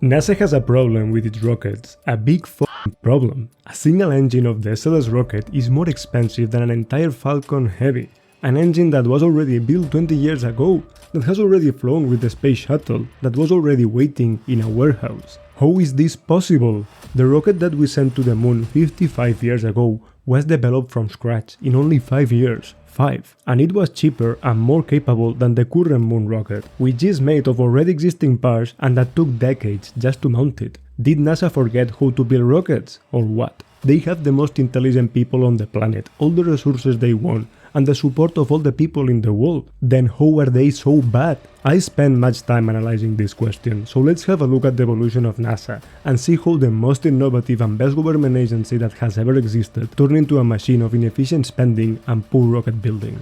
NASA has a problem with its rockets, a big f***ing problem. A single engine of the SLS rocket is more expensive than an entire Falcon Heavy, an engine that was already built 20 years ago, that has already flown with the space shuttle, that was already waiting in a warehouse. How is this possible? The rocket that we sent to the moon 55 years ago was developed from scratch in only 5 years. 5. And it was cheaper and more capable than the current moon rocket, which is made of already existing parts and that took decades just to mount it. Did NASA forget how to build rockets? Or what? They have the most intelligent people on the planet, all the resources they want, and the support of all the people in the world. Then how are they so bad? I spent much time analyzing this question, so let's have a look at the evolution of NASA and see how the most innovative and best government agency that has ever existed turned into a machine of inefficient spending and poor rocket building.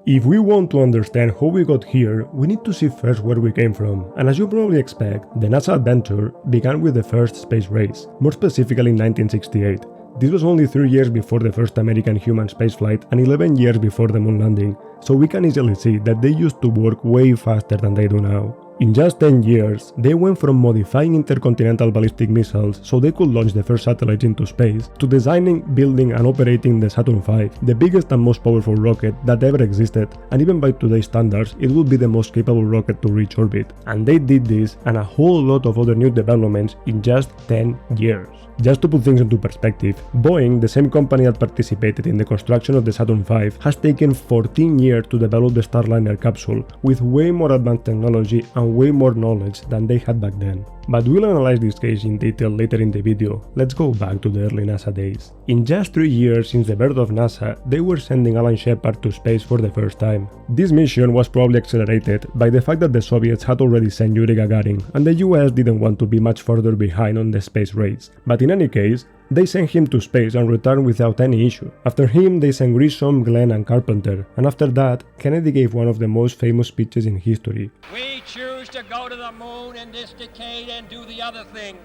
If we want to understand how we got here, we need to see first where we came from, and as you probably expect, the NASA adventure began with the first space race, more specifically in 1968. This was only 3 years before the first American human spaceflight and 11 years before the moon landing, so we can easily see that they used to work way faster than they do now. In just 10 years, they went from modifying intercontinental ballistic missiles so they could launch the first satellites into space, to designing, building and operating the Saturn V, the biggest and most powerful rocket that ever existed, and even by today's standards, it would be the most capable rocket to reach orbit. And they did this and a whole lot of other new developments in just 10 years. Just to put things into perspective, Boeing, the same company that participated in the construction of the Saturn V, has taken 14 years to develop the Starliner capsule, with way more advanced technology and way more knowledge than they had back then. But we'll analyze this case in detail later in the video. Let's go back to the early NASA days. In just 3 years since the birth of NASA, they were sending Alan Shepard to space for the first time. This mission was probably accelerated by the fact that the Soviets had already sent Yuri Gagarin, and the US didn't want to be much further behind on the space race. But in any case, they sent him to space and returned without any issue. After him, they sent Grissom, Glenn and Carpenter, and after that, Kennedy gave one of the most famous speeches in history. We choose to go to the moon in this decade and do the other things,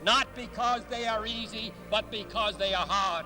not because they are easy, but because they are hard.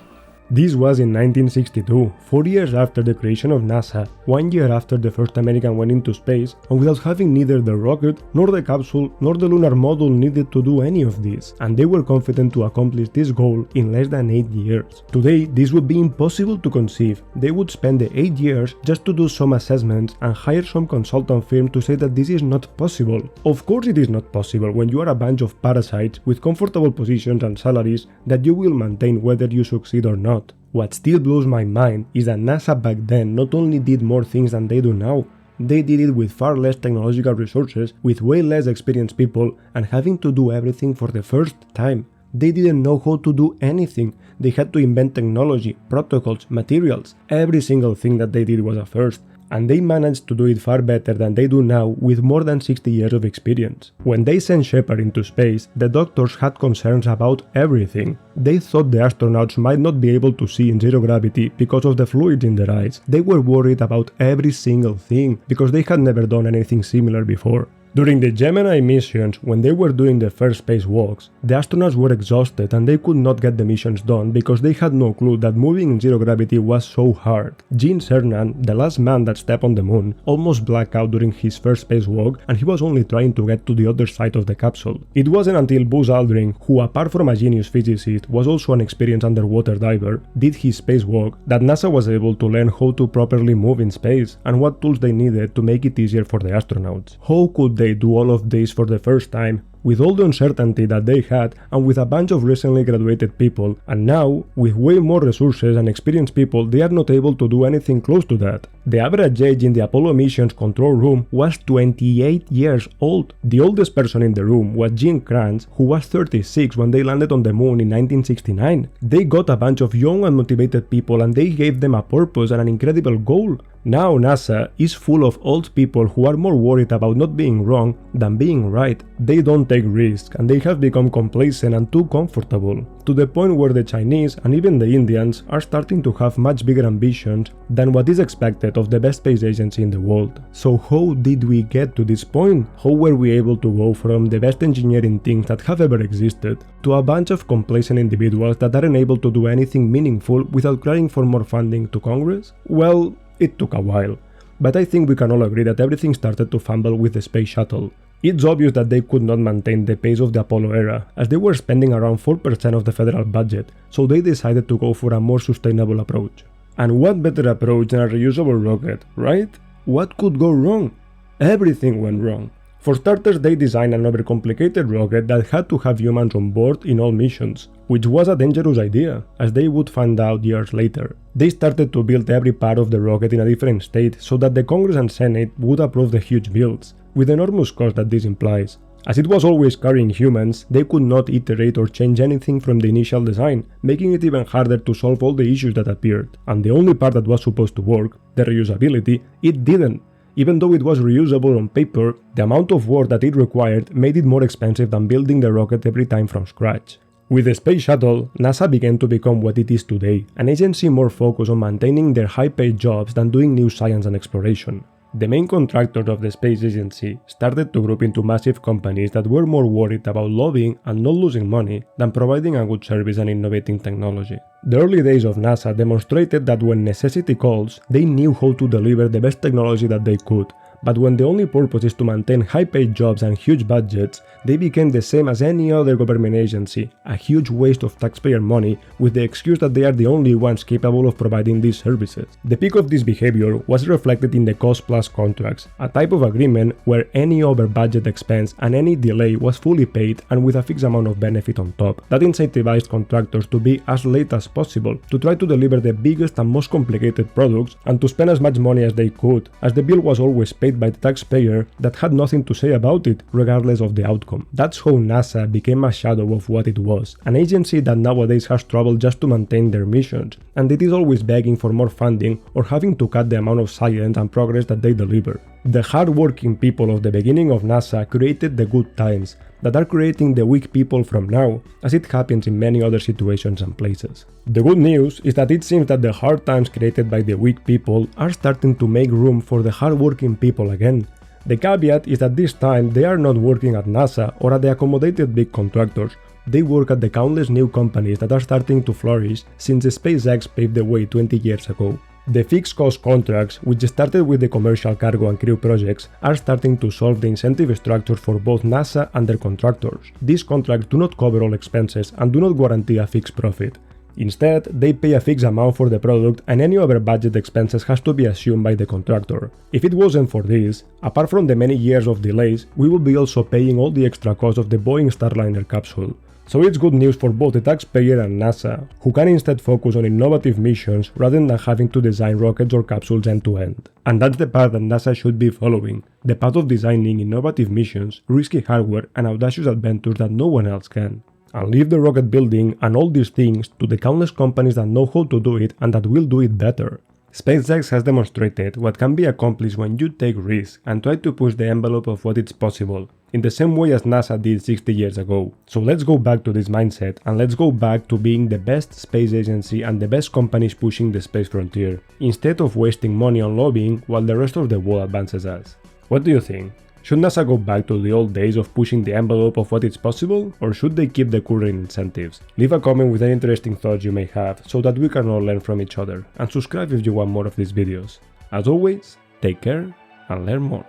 This was in 1962, 4 years after the creation of NASA, 1 year after the first American went into space, and without having neither the rocket, nor the capsule, nor the lunar module needed to do any of this, and they were confident to accomplish this goal in less than 8 years. Today, this would be impossible to conceive. They would spend the 8 years just to do some assessments and hire some consultant firm to say that this is not possible. Of course it is not possible when you are a bunch of parasites with comfortable positions and salaries that you will maintain whether you succeed or not. What still blows my mind is that NASA back then not only did more things than they do now, they did it with far less technological resources, with way less experienced people, and having to do everything for the first time. They didn't know how to do anything. They had to invent technology, protocols, materials. Every single thing that they did was a first. And they managed to do it far better than they do now with more than 60 years of experience. When they sent Shepard into space, the doctors had concerns about everything. They thought the astronauts might not be able to see in zero gravity because of the fluids in their eyes. They were worried about every single thing because they had never done anything similar before. During the Gemini missions, when they were doing the first spacewalks, the astronauts were exhausted and they could not get the missions done because they had no clue that moving in zero gravity was so hard. Gene Cernan, the last man that stepped on the moon, almost blacked out during his first spacewalk, and he was only trying to get to the other side of the capsule. It wasn't until Buzz Aldrin, who apart from a genius physicist was also an experienced underwater diver, did his spacewalk, that NASA was able to learn how to properly move in space and what tools they needed to make it easier for the astronauts. How could they do all of this for the first time, with all the uncertainty that they had and with a bunch of recently graduated people, and now, with way more resources and experienced people, they are not able to do anything close to that. The average age in the Apollo mission's control room was 28 years old. The oldest person in the room was Gene Kranz, who was 36 when they landed on the moon in 1969. They got a bunch of young and motivated people and they gave them a purpose and an incredible goal. Now NASA is full of old people who are more worried about not being wrong than being right. They don't take risks and they have become complacent and too comfortable, to the point where the Chinese and even the Indians are starting to have much bigger ambitions than what is expected of the best space agency in the world. So how did we get to this point? How were we able to go from the best engineering teams that have ever existed to a bunch of complacent individuals that aren't able to do anything meaningful without crying for more funding to Congress? Well, it took a while. but I think we can all agree that everything started to fumble with the space shuttle. It's obvious that they could not maintain the pace of the Apollo era, as they were spending around 4% of the federal budget, so they decided to go for a more sustainable approach. And what better approach than a reusable rocket, right? What could go wrong? Everything went wrong. For starters, they designed an overcomplicated rocket that had to have humans on board in all missions, which was a dangerous idea, as they would find out years later. They started to build every part of the rocket in a different state so that the Congress and Senate would approve the huge builds, with the enormous cost that this implies. As it was always carrying humans, they could not iterate or change anything from the initial design, making it even harder to solve all the issues that appeared. And the only part that was supposed to work, the reusability, it didn't. Even though it was reusable on paper, the amount of work that it required made it more expensive than building the rocket every time from scratch. With the Space Shuttle, NASA began to become what it is today, an agency more focused on maintaining their high-paid jobs than doing new science and exploration. The main contractors of the space agency started to group into massive companies that were more worried about lobbying and not losing money than providing a good service and innovating technology. The early days of NASA demonstrated that when necessity calls, they knew how to deliver the best technology that they could, but when the only purpose is to maintain high-paid jobs and huge budgets, they became the same as any other government agency, a huge waste of taxpayer money with the excuse that they are the only ones capable of providing these services. The peak of this behavior was reflected in the cost-plus contracts, a type of agreement where any over-budget expense and any delay was fully paid and with a fixed amount of benefit on top. That incentivized contractors to be as late as possible, to try to deliver the biggest and most complicated products, and to spend as much money as they could, as the bill was always paid by the taxpayer that had nothing to say about it, regardless of the outcome. That's how NASA became a shadow of what it was, an agency that nowadays has trouble just to maintain their missions, and it is always begging for more funding or having to cut the amount of science and progress that they deliver. The hard-working people of the beginning of NASA created the good times, that are creating the weak people from now, as it happens in many other situations and places. The good news is that it seems that the hard times created by the weak people are starting to make room for the hard-working people again. The caveat is that this time they are not working at NASA or at the accommodated big contractors, they work at the countless new companies that are starting to flourish since SpaceX paved the way 20 years ago. The fixed-cost contracts, which started with the commercial cargo and crew projects, are starting to solve the incentive structure for both NASA and their contractors. These contracts do not cover all expenses and do not guarantee a fixed profit. Instead, they pay a fixed amount for the product and any over-budget expenses has to be assumed by the contractor. If it wasn't for this, apart from the many years of delays, we would be also paying all the extra costs of the Boeing Starliner capsule. So it's good news for both the taxpayer and NASA, who can instead focus on innovative missions rather than having to design rockets or capsules end-to-end. And that's the path that NASA should be following, the path of designing innovative missions, risky hardware, and audacious adventures that no one else can. And leave the rocket building and all these things to the countless companies that know how to do it and that will do it better. SpaceX has demonstrated what can be accomplished when you take risks and try to push the envelope of what is possible, in the same way as NASA did 60 years ago. So let's go back to this mindset and let's go back to being the best space agency and the best companies pushing the space frontier, instead of wasting money on lobbying while the rest of the world advances us. What do you think? Should NASA go back to the old days of pushing the envelope of what is possible, or should they keep the current incentives? Leave a comment with any interesting thoughts you may have, so that we can all learn from each other, and subscribe if you want more of these videos. As always, take care and learn more.